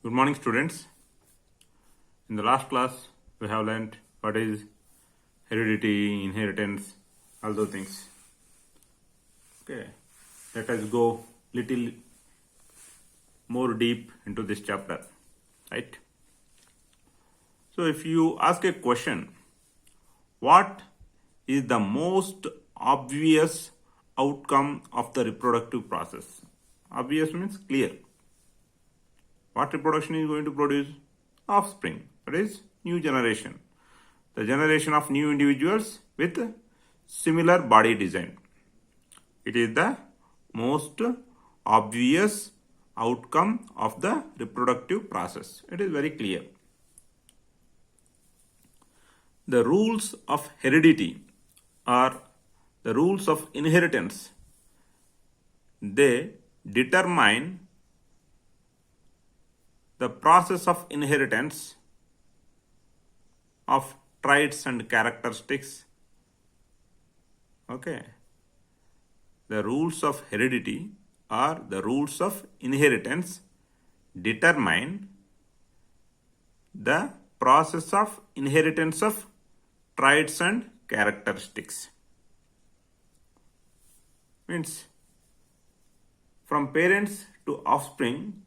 Good morning, students. In the last class, we have learned what is heredity, inheritance, all those things. Okay, let us go little more deep into this chapter, right? So, if you ask a question, what is the most obvious outcome of the reproductive process? Obvious means clear. What reproduction is going to produce? Offspring, that is new generation. The generation of new individuals with similar body design. It is the most obvious outcome of the reproductive process. It is very clear. The rules of heredity or the rules of inheritance, they determine the process of inheritance of traits and characteristics. Okay. The rules of heredity or the rules of inheritance determine the process of inheritance of traits and characteristics. Means from parents to offspring,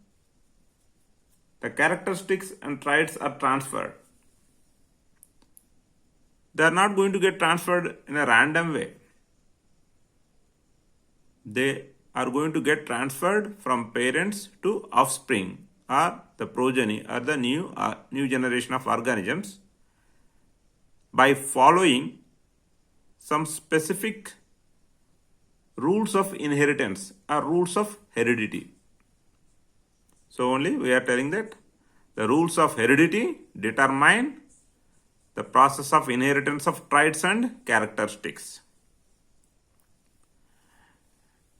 the characteristics and traits are transferred. They are not going to get transferred in a random way. They are going to get transferred from parents to offspring or the progeny or the new generation of organisms by following some specific rules of inheritance or rules of heredity. So only we are telling that the rules of heredity determine the process of inheritance of traits and characteristics.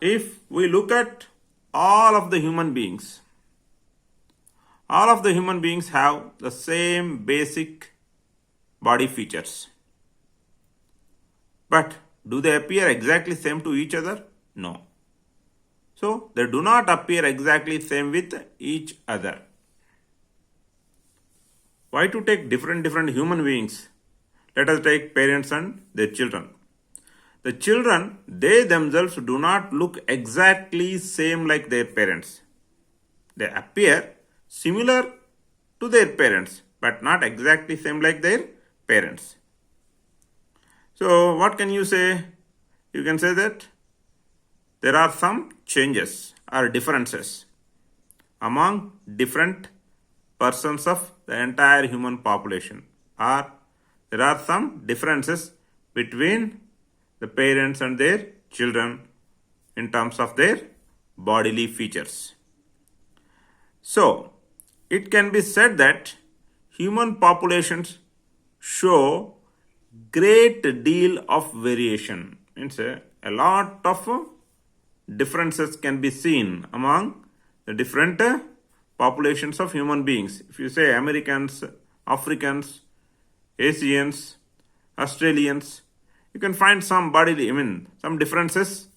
If we look at all of the human beings have the same basic body features. But do they appear exactly same to each other? No. So they do not appear exactly same with each other. Why to take different human beings? Let us take parents and their children. The children, they themselves do not look exactly same like their parents. They appear similar to their parents, but not exactly same like their parents. So what can you say? You can say that there are some changes or differences among different persons of the entire human population, or there are some differences between the parents and their children in terms of their bodily features. So, it can be said that human populations show great deal of variation. Means a lot of differences can be seen among the different populations of human beings. If you say Americans, Africans, Asians, Australians, you can find some some differences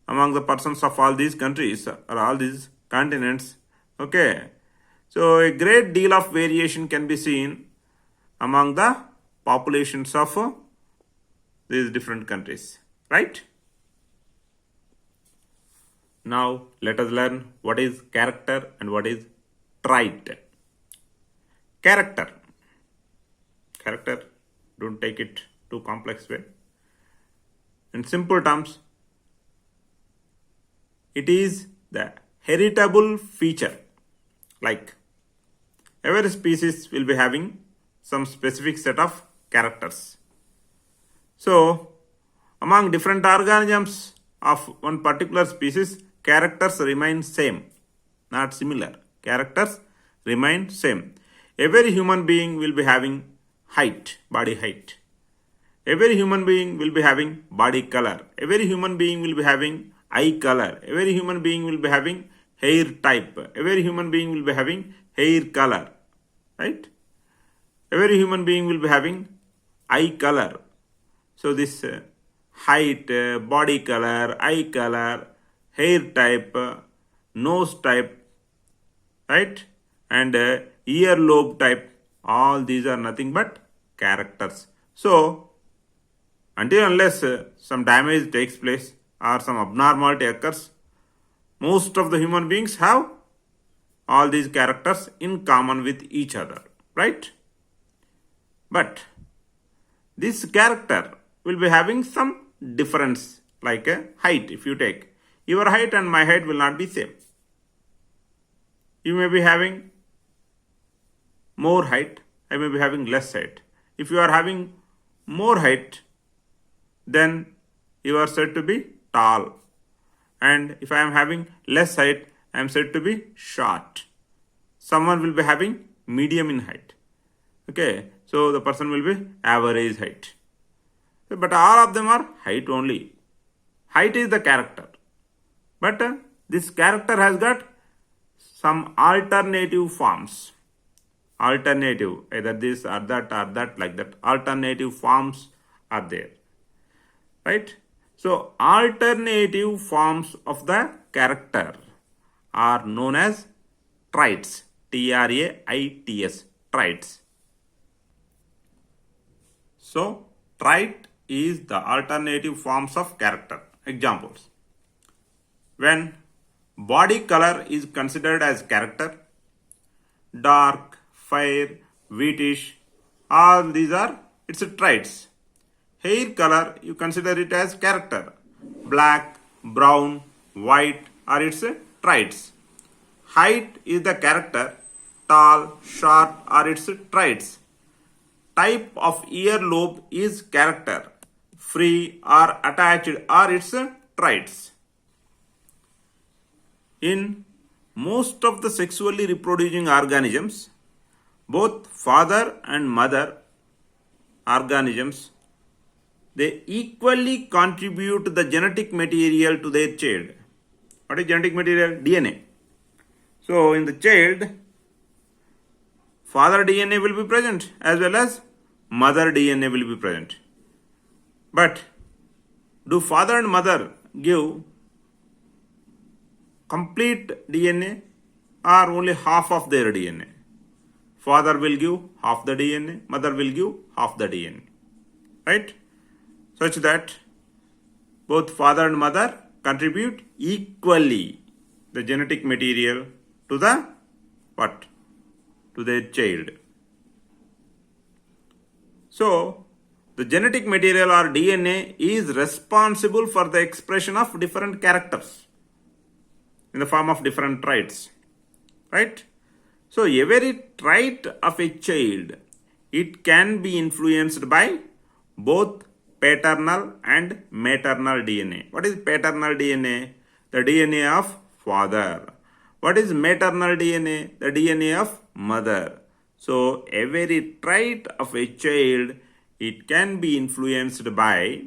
among the persons of all these countries or all these continents. Okay. So a great deal of variation can be seen among the populations of these different countries. Right? Now, let us learn what is character and what is trait. Character, don't take it too complex way. In simple terms, it is the heritable feature. Like every species will be having some specific set of characters. So, among different organisms of one particular species, characters remain same, not similar. Characters remain same. Every human being will be having height, body height. Every human being will be having body color. Every human being will be having eye color. Every human being will be having hair type. Every human being will be having hair color. Right? Every human being will be having eye color. So this height, body color, eye color, hair type, nose type, right? and earlobe type. All these are nothing but characters. So, until unless some damage takes place or some abnormality occurs, most of the human beings have all these characters in common with each other, right? But this character will be having some difference, like a height. If you take your height and my height will not be same. You may be having more height, I may be having less height. If you are having more height, then you are said to be tall. And if I am having less height, I am said to be short. Someone will be having medium in height. Okay, so the person will be average height. But all of them are height only. Height is the character. But this character has got some alternative forms. Alternative, either this or that, like that. Alternative forms are there. Right? So, alternative forms of the character are known as traits. Traits. Traits. So, trait is the alternative forms of character. Examples. When body color is considered as character, dark, fair, whitish, all these are its traits. Hair color, you consider it as character. Black, brown, white are its traits. Height is the character. Tall, short are its traits. Type of earlobe is character. Free or attached are its traits. In most of the sexually reproducing organisms, both father and mother organisms, they equally contribute the genetic material to their child. What is genetic material? DNA. So, in the child, father DNA will be present as well as mother DNA will be present. But do father and mother give complete DNA or only half of their DNA? Father will give half the DNA, mother will give half the DNA. Right? Such that both father and mother contribute equally the genetic material to the what? To their child. So, the genetic material or DNA is responsible for the expression of different characters in the form of different traits. Right? So, every trait of a child, it can be influenced by both paternal and maternal DNA. What is paternal DNA? The DNA of father. What is maternal DNA? The DNA of mother. So, every trait of a child, it can be influenced by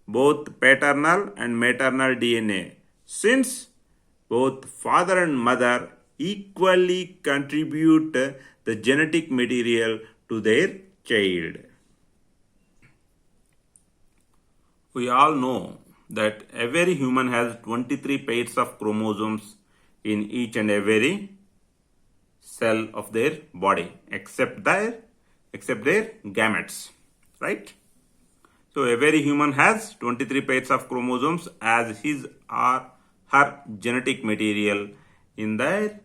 both paternal and maternal DNA, since both father and mother equally contribute the genetic material to their child. We all know that every human has 23 pairs of chromosomes in each and every cell of their body, except their gametes, right? So every human has 23 pairs of chromosomes as his or her genetic material in their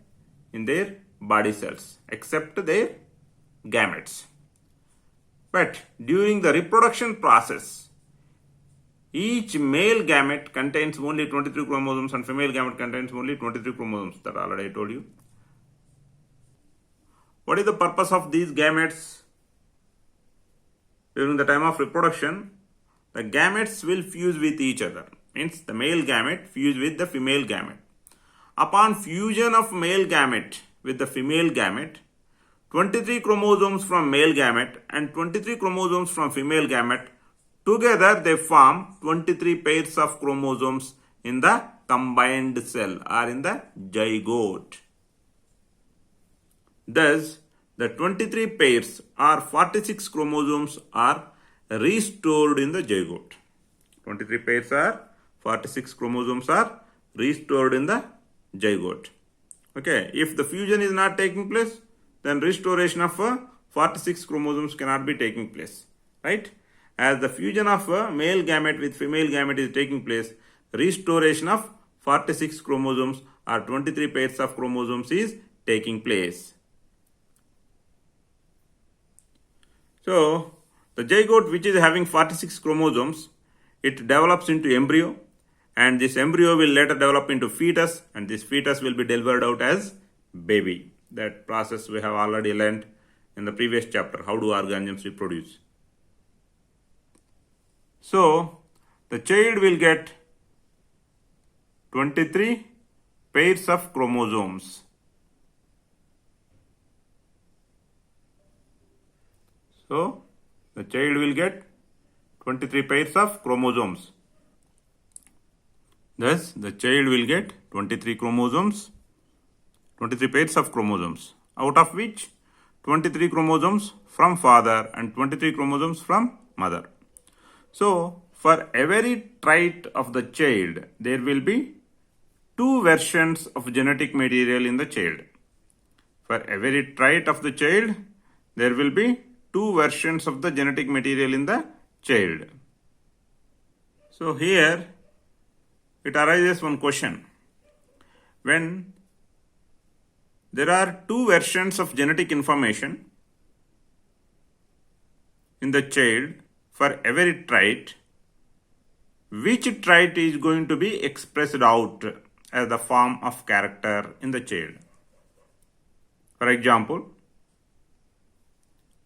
body cells, except their gametes. But during the reproduction process, each male gamete contains only 23 chromosomes and female gamete contains only 23 chromosomes. That already I told you. What is the purpose of these gametes? During the time of reproduction, the gametes will fuse with each other. Means the male gamete fuse with the female gamete. Upon fusion of male gamete with the female gamete, 23 chromosomes from male gamete and 23 chromosomes from female gamete, together they form 23 pairs of chromosomes in the combined cell or in the zygote. Thus, the 23 pairs or 46 chromosomes are restored in the zygote. 23 pairs or 46 chromosomes are restored in the zygote. Okay, if the fusion is not taking place, then restoration of 46 chromosomes cannot be taking place, right? As the fusion of male gamete with female gamete is taking place, restoration of 46 chromosomes or 23 pairs of chromosomes is taking place. So, the zygote which is having 46 chromosomes, it develops into embryo, and this embryo will later develop into fetus, and this fetus will be delivered out as baby. That process we have already learned in the previous chapter, how do organisms reproduce. So, the child will get 23 pairs of chromosomes. So, the child will get 23 pairs of chromosomes. Thus, the child will get 23 chromosomes, 23 pairs of chromosomes, out of which 23 chromosomes from father and 23 chromosomes from mother. So, for every trait of the child, there will be two versions of genetic material in the child. For every trait of the child, there will be two versions of the genetic material in the child. So, here it arises one question. When there are two versions of genetic information in the child for every trait, which trait is going to be expressed out as the form of character in the child? For example,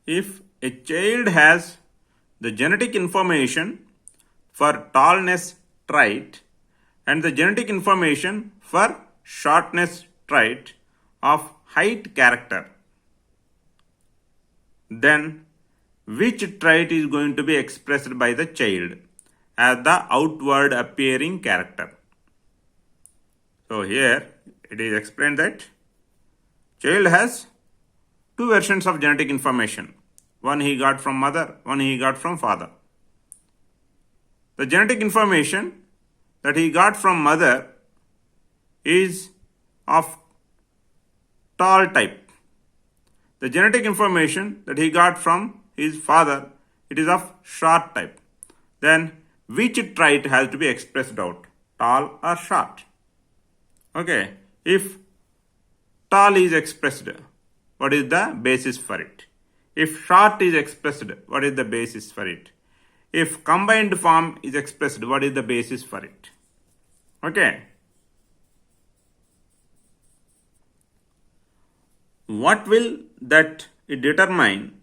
if a child has the genetic information for tallness trait and the genetic information for shortness trait of height character, then which trait is going to be expressed by the child as the outward appearing character? So here it is explained that child has two versions of genetic information. One he got from mother, one he got from father. The genetic information that he got from mother is of tall type. The genetic information that he got from his father, it is of short type. Then which trait has to be expressed out, tall or short? Okay, if tall is expressed, what is the basis for it? If short is expressed, what is the basis for it? If combined form is expressed, what is the basis for it? Okay. What will that determine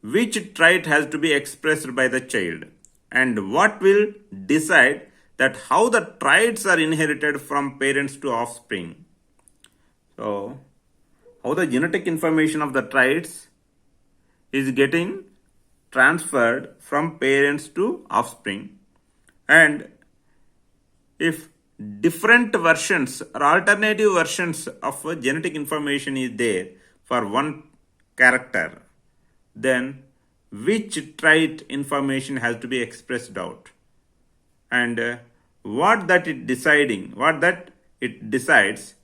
which trait has to be expressed by the child, and what will decide that how the traits are inherited from parents to offspring? So, how the genetic information of the traits is getting transferred from parents to offspring, and if different versions or alternative versions of genetic information is there for one character, then which trait information has to be expressed out, and what it decides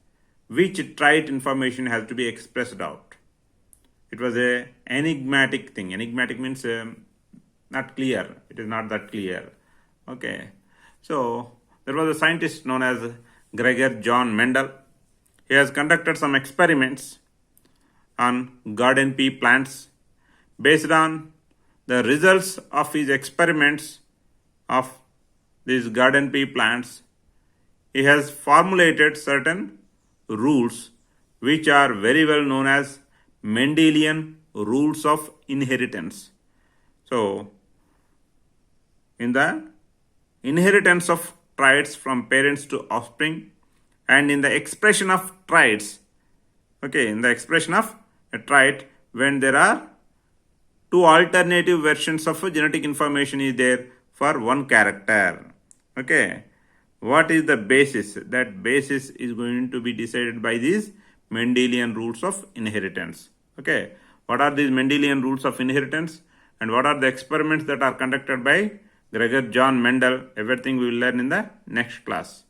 which trait information has to be expressed out. It was a enigmatic thing. Enigmatic means not clear. It is not that clear. Okay. So there was a scientist known as Gregor John Mendel. He has conducted some experiments on garden pea plants. Based on the results of his experiments of these garden pea plants, he has formulated certain rules which are very well known as Mendelian rules of inheritance. So, in the inheritance of traits from parents to offspring, and in the expression of traits, okay, in the expression of a trait when there are two alternative versions of genetic information is there for one character. Okay, what is the basis? That basis is going to be decided by these Mendelian rules of inheritance. Okay, what are these Mendelian rules of inheritance, and what are the experiments that are conducted by Gregor John Mendel? Everything we will learn in the next class.